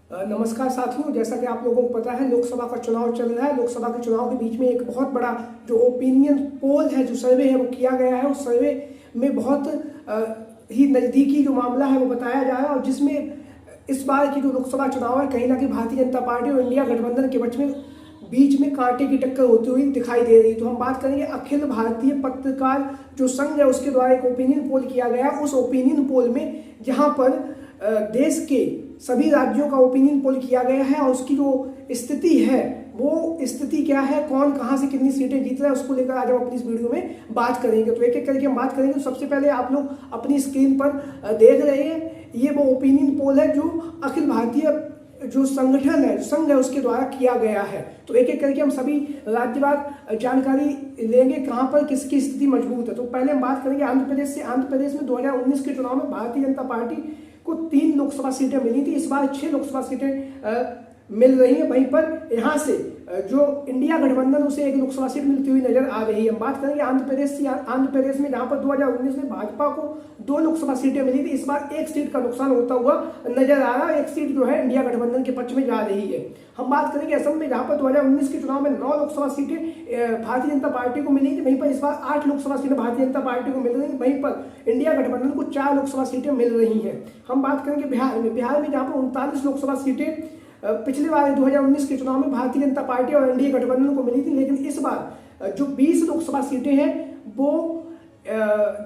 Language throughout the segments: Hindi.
नमस्कार साथियों, जैसा कि आप लोगों को पता है लोकसभा का चुनाव चल रहा है। लोकसभा के चुनाव के बीच में एक बहुत बड़ा जो ओपिनियन पोल है, जो सर्वे है वो किया गया है। उस सर्वे में बहुत ही नज़दीकी जो मामला है वो बताया जा रहा है, और जिसमें इस बार की जो लोकसभा चुनाव है कहीं ना कहीं भारतीय जनता पार्टी और इंडिया गठबंधन के बीच में कांटे की टक्कर होती हुई दिखाई दे रही। तो हम बात करेंगे अखिल भारतीय पत्रकार जो संघ है उसके द्वारा एक ओपिनियन पोल किया गया। उस ओपिनियन पोल में जहां पर देश के सभी राज्यों का ओपिनियन पोल किया गया है, और उसकी जो स्थिति है वो स्थिति क्या है, कौन कहां से कितनी सीटें जीत रहा है, उसको लेकर आज हम अपनी इस वीडियो में बात करेंगे। तो एक एक करके हम बात करेंगे। तो सबसे पहले आप लोग अपनी स्क्रीन पर देख रहे हैं, ये वो ओपिनियन पोल है जो अखिल भारतीय जो संगठन है, संघ है, उसके द्वारा किया गया है। तो एक एक करके हम सभी राज्यवार जानकारी लेंगे कहां पर किसकी स्थिति मजबूत है। तो पहले हम बात करेंगे आंध्र प्रदेश से। आंध्र प्रदेश में 2019 के चुनाव में भारतीय जनता पार्टी को 3 लोकसभा सीटें मिली थी। इस बार 6 लोकसभा सीटें मिल रही है। वहीं पर यहाँ से जो इंडिया गठबंधन उसे 1 लोकसभा सीट मिलती हुई नजर आ रही है। हम बात करेंगे आंध्र प्रदेश से। आंध्र प्रदेश में जहां पर 2019 में भाजपा को 2 लोकसभा सीटें मिली थी, इस बार 1 सीट का नुकसान होता हुआ नजर आ रहा है। 1 सीट जो है इंडिया गठबंधन के पक्ष में जा रही है। हम बात करेंगे असम में, जहां पर 2019 के चुनाव में 9 लोकसभा सीटें भारतीय जनता पार्टी को मिली थी। वहीं पर इस बार 8 लोकसभा सीटें भारतीय जनता पार्टी को मिल रही है। वहीं पर इंडिया गठबंधन को 4 लोकसभा सीटें मिल रही है। हम बात करेंगे बिहार में। बिहार में जहां पर 39 लोकसभा सीटें पिछली बार 2019 के चुनाव में भारतीय जनता पार्टी और एनडीए गठबंधन को मिली थी, लेकिन इस बार जो 20 लोकसभा सीटें हैं वो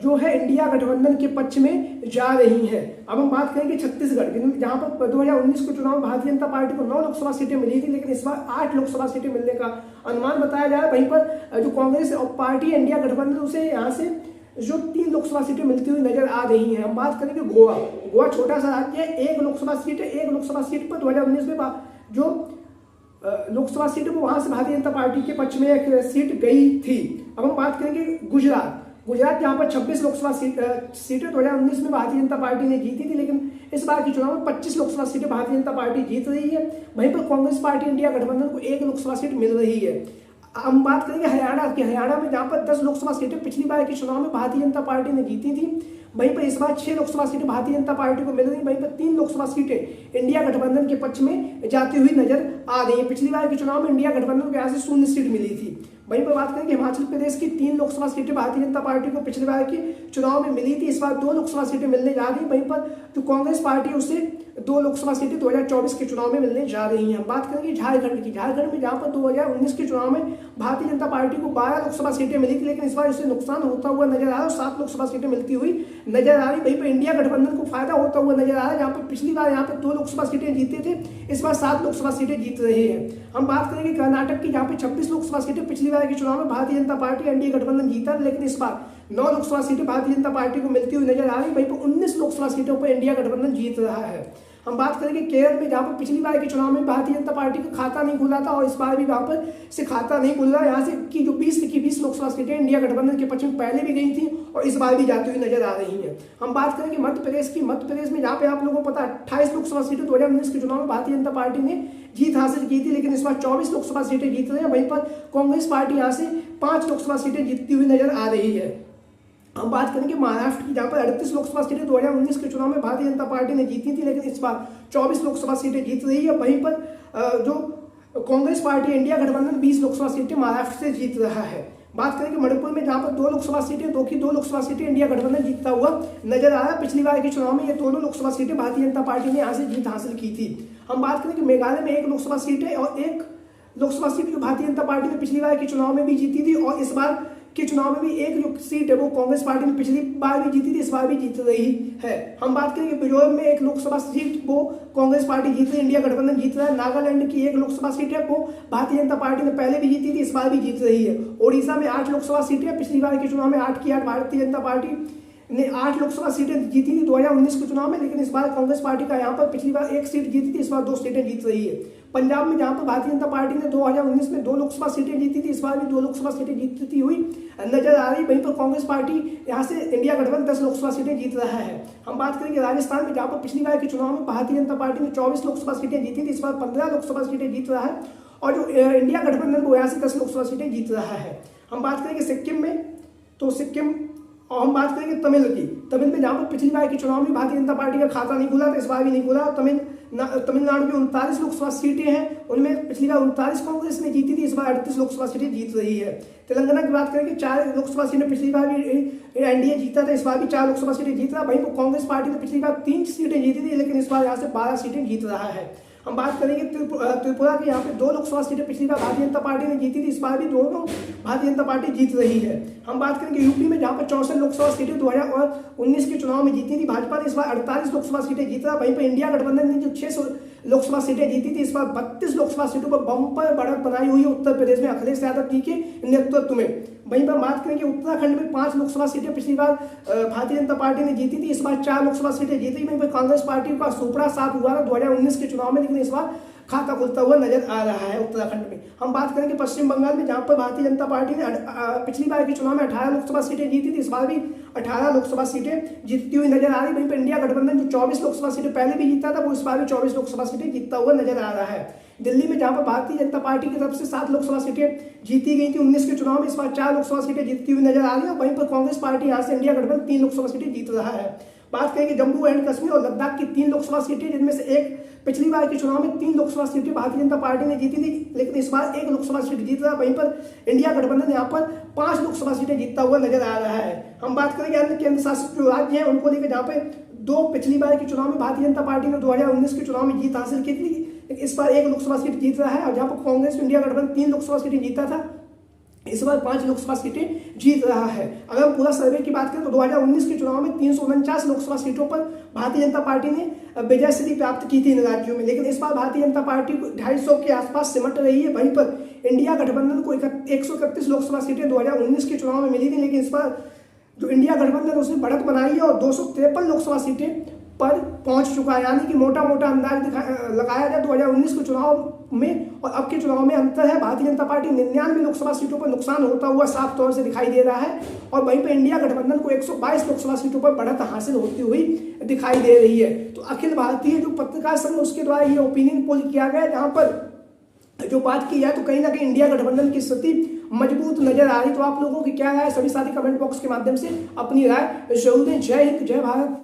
जो है इंडिया गठबंधन के पक्ष में जा रही हैं। अब हम बात करेंगे छत्तीसगढ़, जहां पर 2019 के चुनाव में भारतीय जनता पार्टी को 9 लोकसभा सीटें मिली थी, लेकिन इस बार 8 लोकसभा सीटें मिलने का अनुमान बताया जा रहा है। वहीं पर जो कांग्रेस और पार्टी इंडिया गठबंधन उसे यहाँ से जो 3 लोकसभा सीटें मिलती हुई नजर आ रही हैं। हम बात करेंगे गोवा। गोवा छोटा सा राज्य है, 1 लोकसभा सीट है। 1 लोकसभा सीट पर 2019 में जो लोकसभा सीट है वो वहां से भारतीय जनता पार्टी के पक्ष में 1 सीट गई थी। अब हम बात करेंगे गुजरात। गुजरात जहां पर 26 लोकसभा सीटें 2019 में भारतीय जनता पार्टी ने जीती थी, लेकिन इस बार के चुनाव में 25 लोकसभा सीटें भारतीय जनता पार्टी जीत रही है। वहीं पर कांग्रेस पार्टी इंडिया गठबंधन को 1 लोकसभा सीट मिल रही है। हम बात करेंगे हरियाणा की। हरियाणा में जहां पर 10 लोकसभा सीटें पिछली बार के चुनाव में भारतीय जनता पार्टी ने जीती थी, वहीं पर इस बार 6 लोकसभा सीटें भारतीय जनता पार्टी को मिल रही। वहीं पर 3 लोकसभा सीटें इंडिया गठबंधन के पक्ष में जाती हुई नजर आ रही है। पिछली बार के चुनाव में इंडिया गठबंधन को यहाँ से 0 सीट मिली थी। वहीं पर बात करेंगे हिमाचल प्रदेश की। 3 लोकसभा सीटें भारतीय जनता पार्टी को पिछली बार के चुनाव में मिली थी, इस बार 2 लोकसभा सीटें मिलने जा रही। वहीं पर जो कांग्रेस पार्टी उसे 2 लोकसभा सीटें 2024 के चुनाव में मिलने जा रही हैं। हम बात करेंगे झारखंड की। झारखंड में जहां पर 2019 के चुनाव में भारतीय जनता पार्टी को 12 लोकसभा सीटें मिली थी, लेकिन इस बार उसे नुकसान होता हुआ नजर आ रहा है। 7 लोकसभा सीटें मिलती हुई नजर आ रही। वहीं पर इंडिया गठबंधन को फायदा होता हुआ नजर आ रहा है, जहां पर पिछली बार यहाँ पर 2 लोकसभा सीटें जीते थे, इस बार 7 लोकसभा सीटें जीत रहे हैं। हम बात करेंगे कर्नाटक की, जहां पर 26 लोकसभा सीटें पिछली बार के चुनाव में भारतीय जनता पार्टी एनडीए गठबंधन जीता, लेकिन इस बार 9 लोकसभा सीटें भारतीय जनता पार्टी को मिलती हुई नजर आ रही। वहीं पर 19 लोकसभा सीटों पर इंडिया गठबंधन जीत रहा है। हम बात करेंगे केरल में, जहां पर पिछली बार के चुनाव में भारतीय जनता पार्टी का खाता नहीं खुला था, और इस बार भी वहां पर से खाता नहीं खुल रहा। यहाँ से की जो 20 लोकसभा सीटें इंडिया गठबंधन के पक्ष में पहले भी गई थी और इस बार भी जाती हुई नजर आ रही हैं। हम बात करेंगे मध्य प्रदेश की। मध्य प्रदेश में जहाँ पे आप लोगों को पता 28 लोकसभा सीटें 2019 के चुनाव में भारतीय जनता पार्टी ने जीत हासिल की थी, लेकिन इस बार 24 लोकसभा सीटें जीत रहे हैं। वहीं पर कांग्रेस पार्टी यहाँ से 5 लोकसभा सीटें जीतती हुई नजर आ रही है। हम बात करेंगे महाराष्ट्र की, जहां पर 38 लोकसभा सीटें 2019 के चुनाव में भारतीय जनता पार्टी ने जीती थी, लेकिन इस बार 24 लोकसभा सीटें जीत रही है। वहीं पर जो कांग्रेस पार्टी इंडिया गठबंधन 20 लोकसभा सीटें महाराष्ट्र से जीत रहा है। बात करेंगे मणिपुर में, जहां पर 2 लोकसभा सीटें 2 लोकसभा सीटें इंडिया गठबंधन जीतता हुआ नजर आ रहा है। पिछली बार के चुनाव में ये दोनों लोकसभा सीटें भारतीय जनता पार्टी ने यहाँ से जीत हासिल की थी। हम बात करेंगे मेघालय में 1 लोकसभा सीट है, और 1 लोकसभा सीट जो भारतीय जनता पार्टी ने पिछली बार के चुनाव में भी जीती थी, और इस बार के चुनाव में भी 1 जो सीट है वो कांग्रेस पार्टी ने पिछली बार भी जीती थी, इस बार भी जीत रही है। हम बात करेंगे मिजोरम में 1 लोकसभा सीट वो कांग्रेस पार्टी जीत रही है, इंडिया गठबंधन जीत रहा है। नागालैंड की 1 लोकसभा सीट है वो भारतीय जनता पार्टी ने पहले भी जीती थी, इस बार भी जीत रही है। ओडिशा में 8 लोकसभा सीटें, पिछली बार के चुनाव में 8 की 8 भारतीय जनता पार्टी ने 8 लोकसभा सीटें जीती थी 2019 के चुनाव में, लेकिन इस बार कांग्रेस पार्टी का यहाँ पर पिछली बार 1 सीट जीती थी, इस बार 2 सीटें जीत रही है। पंजाब में जहां पर भारतीय जनता पार्टी ने 2019 में 2 लोकसभा सीटें जीती थी, इस बार भी 2 लोकसभा सीटें जीतती हुई नजर आ रही। वहीं पर कांग्रेस पार्टी यहां से इंडिया गठबंधन 10 लोकसभा सीटें जीत रहा है। हम बात करेंगे राजस्थान में, जहां पर पिछली बार के चुनाव में भारतीय जनता पार्टी ने 24 लोकसभा सीटें जीती थी, इस बार 15 लोकसभा सीटें जीत रहा है, और जो इंडिया गठबंधन वो यहाँ से 10 लोकसभा सीटें जीत रहा है। हम बात करेंगे सिक्किम में, तो सिक्किम, और हम बात करेंगे तमिल की। तमिल में जहाँ पर पिछली बार के चुनाव में भारतीय जनता पार्टी का खाता नहीं खुला था, इस बार भी नहीं खुला। तमिलनाडु में 39 लोकसभा सीटें हैं, उनमें पिछली बार 39 कांग्रेस ने जीती थी, इस बार 38 लोकसभा सीटें जीत रही है। तेलंगाना की बात करें कि 4 लोकसभा सीटें पिछली बार भी एनडीए जीता था, इस बार भी 4 लोकसभा सीटें जीत रहा। वहीं कांग्रेस पार्टी ने पिछली बार 3 सीटें जीती थी, लेकिन इस बार यहाँ से 12 सीटें जीत रहा है। हम बात करेंगे त्रिपुरा की, यहाँ पे 2 लोकसभा सीटें पिछली बार भारतीय जनता पार्टी ने जीती थी, इस बार भी दोनों भारतीय जनता पार्टी जीत रही है। हम बात करेंगे यूपी में, जहाँ पर 64 लोकसभा सीटें 2019 के चुनाव में जीती थी भाजपा ने, इस बार 48 लोकसभा सीटें जीत रहा। वहीं पर इंडिया गठबंधन ने जो 6 लोकसभा सीटें जीती थी, इस बार 32 लोकसभा सीटों पर बम्पर बढ़त बनाई हुई है उत्तर प्रदेश में अखिलेश यादव जी के नेतृत्व में। वहीं पर बात करें कि उत्तराखंड में 5 लोकसभा सीटें पिछली बार भारतीय जनता पार्टी ने जीती थी, इस बार 4 लोकसभा सीटें जीती। वहीं पर कांग्रेस पार्टी का सुपड़ा साथ हुआ था 2019 के चुनाव में, लेकिन इस बार खाता खुलता हुआ नजर आ रहा है उत्तराखंड में। हम बात करेंगे पश्चिम बंगाल में, जहां पर भारतीय जनता पार्टी ने पिछली बार के चुनाव में 18 लोकसभा सीटें जीती थी, इस बार भी 18 लोकसभा सीटें जीतती हुई नजर आ रही। वहीं पर इंडिया गठबंधन जो 24 लोकसभा सीटें पहले भी जीता था, वो इस बार भी 24 लोकसभा सीटें जीतता हुआ नजर आ रहा है। दिल्ली में, जहां पर भारतीय जनता पार्टी की तरफ से 7 लोकसभा सीटें जीती गई थी 19 के चुनाव में, इस बार 4 लोकसभा सीटें जीतती हुई नजर आ रही है। वहीं पर कांग्रेस पार्टी यहाँ से इंडिया गठबंधन 3 लोकसभा सीटें जीत रहा है। बात करेंगे जम्मू एंड कश्मीर और लद्दाख की 3 लोकसभा सीटें, जिनमें से एक पिछली बार के चुनाव में 3 लोकसभा सीटें भारतीय जनता पार्टी ने जीती थी, लेकिन इस बार 1 लोकसभा सीट जीत रहा है। वहीं पर इंडिया गठबंधन यहाँ पर 5 लोकसभा सीटें जीतता हुआ नजर आ रहा है। हम बात करेंगे अन्य केंद्र शासित जो राज्य हैं उनको लेकर, जहाँ पे 2 पिछली बार के चुनाव में भारतीय जनता पार्टी ने 2019 के चुनाव में जीत हासिल की थी, इस बार 1 लोकसभा सीट जीत रहा है। और जहाँ पर कांग्रेस इंडिया गठबंधन 3 लोकसभा सीटें जीता था, इस बार 5 लोकसभा सीटें जीत रहा है। अगर हम पूरा सर्वे की बात करें तो 49 के चुनाव में 349 लोकसभा सीटों पर भारतीय जनता पार्टी ने विजय सिद्धि प्राप्त की थी इन राज्यों में, लेकिन इस बार भारतीय जनता पार्टी 250 के आसपास सिमट रही है। वहीं पर इंडिया गठबंधन को 131 लोकसभा सीटें 2019 के चुनाव में मिली थी, लेकिन इस बार जो इंडिया गठबंधन उसने बढ़त बनाई है और 253 लोकसभा सीटें पर पहुंच चुका है। यानी कि मोटा अंदाज लगाया जाए 2019 के चुनाव में और अब के चुनाव में अंतर है। भारतीय जनता पार्टी 99 लोकसभा सीटों पर नुकसान होता हुआ साफ तौर से दिखाई दे रहा है, और वहीं पर इंडिया गठबंधन को 122 लोकसभा सीटों पर बढ़त हासिल होती हुई दिखाई दे रही है। तो अखिल भारतीय जो पत्रकार संघ उसके द्वारा ये ओपिनियन पोल किया गया, जहां पर जो बात की जाए तो कहीं ना कहीं इंडिया गठबंधन की स्थिति मजबूत नजर आ रही। तो आप लोगों की क्या राय है, सभी साथी कमेंट बॉक्स के माध्यम से अपनी राय जरूर दें। जय हिंद, जय भारत।